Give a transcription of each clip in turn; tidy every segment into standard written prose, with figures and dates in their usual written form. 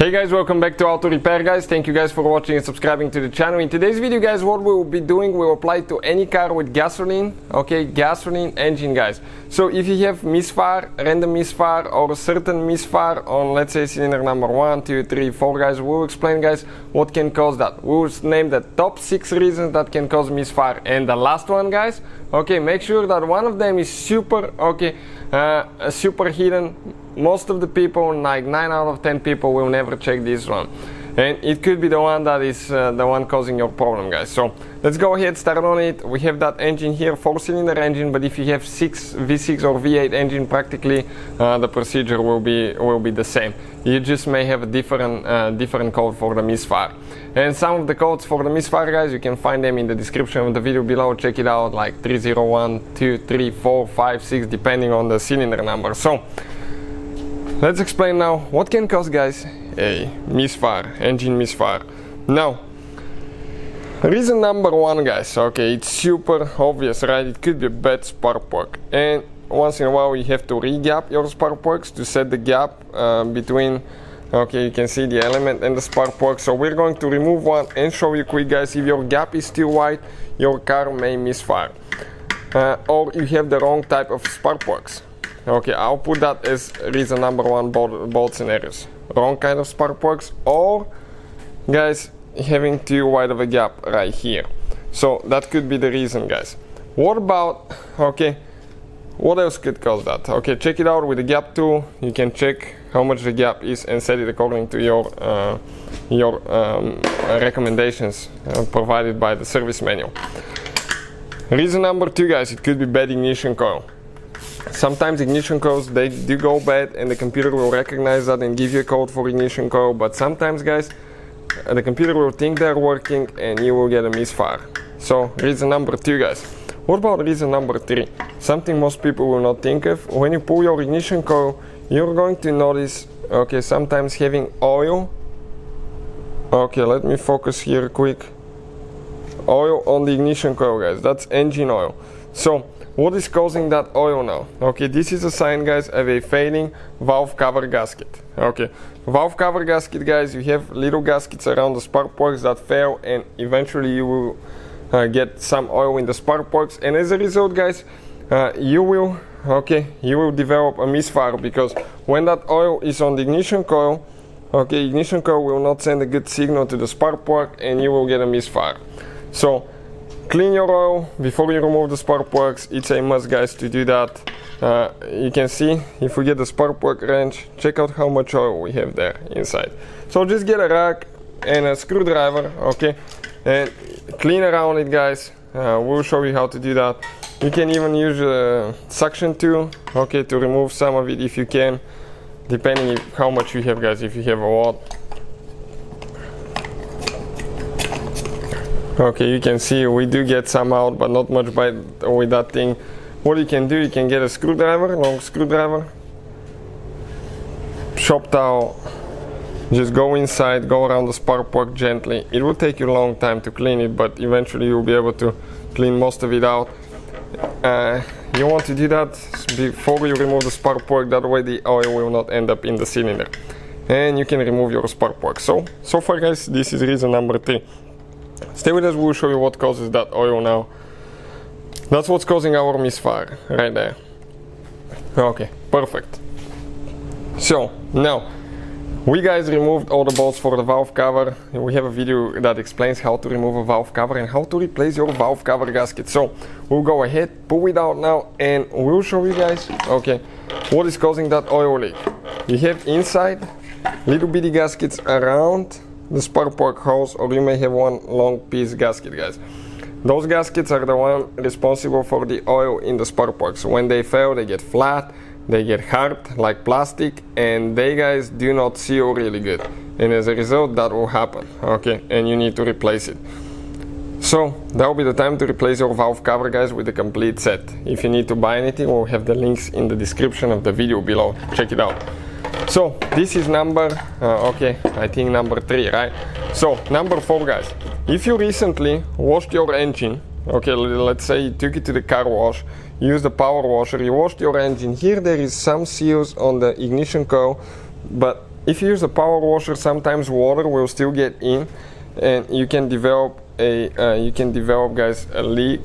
Hey guys, welcome back to Auto Repair guys. Thank you guys for watching and subscribing to the channel. In today's video guys, what we will be doing, we will apply to any car with gasoline, okay, gasoline engine guys. So if you have misfire, random misfire or a certain misfire on, let's say, cylinder number 1, 2, 3, 4 guys, we will explain guys what can cause that. We will name the top 6 reasons that can cause misfire. And the last one guys, okay, make sure that one of them is super, okay, super hidden. Most of the people, like 9 out of 10 people, will never check this one, and it could be the one that is the one causing your problem guys. So let's go ahead, start on it. We have that engine here, 4-cylinder engine, but if you have V6 or V8 engine, practically the procedure will be the same. You just may have a different code for the misfire. And some of the codes for the misfire guys, you can find them in the description of the video below. Check it out, like 301, 2, 3, 4, 5, 6, depending on the cylinder number. So let's explain now what can cause guys a misfire, engine misfire. Now, reason number 1 guys, okay, it's super obvious, right? It could be a bad spark plug, and once in a while you have to re-gap your spark plugs to set the gap between, okay, you can see the element and the spark plug. So we're going to remove one and show you quick guys. If your gap is still wide, your car may misfire, or you have the wrong type of spark plugs. Okay, I'll put that as reason number 1, both scenarios. Wrong kind of spark plugs, or guys having too wide of a gap right here. So that could be the reason guys. What about, okay, what else could cause that? Okay, check it out with the gap tool. You can check how much the gap is and set it according to your recommendations provided by the service manual. Reason number 2 guys, it could be bad ignition coil. Sometimes ignition coils, they do go bad, and the computer will recognize that and give you a code for ignition coil, but sometimes guys the computer will think they're working and you will get a misfire. So reason number 2 guys. What about reason number 3? Something most people will not think of. When you pull your ignition coil, you're going to notice, okay, sometimes having oil. Okay, let me focus here quick. Oil on the ignition coil guys, that's engine oil. So what is causing that oil now? Okay, this is a sign guys of a failing valve cover gasket. Okay, valve cover gasket guys, you have little gaskets around the spark plugs that fail, and eventually you will get some oil in the spark plugs, and as a result guys, you will develop a misfire, because when that oil is on the ignition coil, okay, ignition coil will not send a good signal to the spark plug and you will get a misfire. So clean your oil before you remove the spark plugs. It's a must guys to do that. You can see if we get the spark plug wrench, check out how much oil we have there inside. So just get a rag and a screwdriver, okay, and clean around it guys. We'll show you how to do that. You can even use a suction tool, okay, to remove some of it if you can, depending how much you have guys. If you have a lot, okay, you can see we do get some out, but not much with that thing. What you can do, you can get a screwdriver, long screwdriver, shop towel, just go inside, go around the spark plug gently. It will take you a long time to clean it, but eventually you'll be able to clean most of it out. You want to do that before you remove the spark plug, that way the oil will not end up in the cylinder, and you can remove your spark plug. So far guys, this is reason number 3. Stay with us, we'll show you what causes that oil now. That's what's causing our misfire, right there. Okay, perfect. So, now, we guys removed all the bolts for the valve cover. We have a video that explains how to remove a valve cover and how to replace your valve cover gasket. So, we'll go ahead, pull it out now, and we'll show you guys, okay, what is causing that oil leak. You have inside little bitty gaskets around the spark plug holes, or you may have one long piece gasket guys. Those gaskets are the one responsible for the oil in the spark plugs. When they fail, they get flat, they get hard like plastic, and they guys do not seal really good, and as a result that will happen, okay, and you need to replace it. So that will be the time to replace your valve cover guys with the complete set. If you need to buy anything, we'll have the links in the description of the video below. Check it out. So this is number, okay, I think number 3, right? So number 4 guys, if you recently washed your engine, okay, let's say you took it to the car wash, use the power washer, you washed your engine, here there is some seals on the ignition coil, but if you use a power washer, sometimes water will still get in, and you can develop guys, a leak,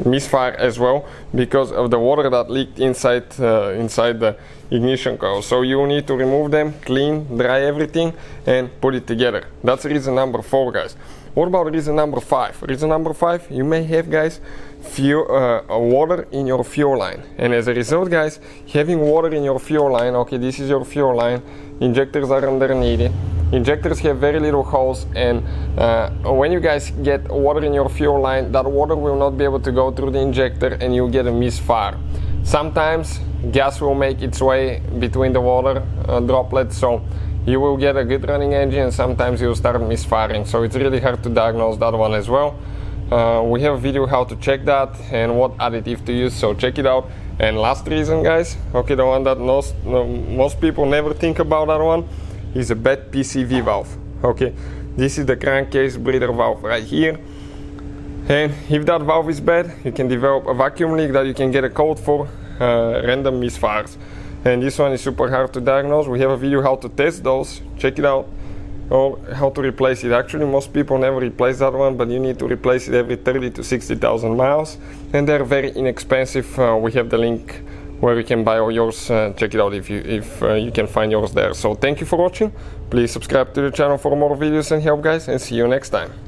misfire as well, because of the water that leaked inside the ignition coil. So you need to remove them, clean, dry everything, and put it together. That's reason number 4, guys. What about reason number 5? Reason number 5, you may have, guys, water in your fuel line, and as a result, guys, having water in your fuel line, okay, this is your fuel line, injectors are underneath it. Injectors have very little holes, and when you guys get water in your fuel line, that water will not be able to go through the injector, and you'll get a misfire. Sometimes gas will make its way between the water droplets, so you will get a good running engine, and sometimes you'll start misfiring. So it's really hard to diagnose that one as well. We have a video how to check that and what additive to use, so check it out. And last reason, guys, okay, the one that most people never think about, that one is a bad PCV valve. Okay, this is the crankcase breather valve right here, and if that valve is bad, you can develop a vacuum leak that you can get a code for, random misfires. And this one is super hard to diagnose. We have a video how to test those, check it out, or how to replace it. Actually, most people never replace that one, but you need to replace it every 30 to 60,000 miles, and they're very inexpensive. We have the link where you can buy yours. Check it out if you can find yours there. So thank you for watching. Please subscribe to the channel for more videos and help, guys, and see you next time.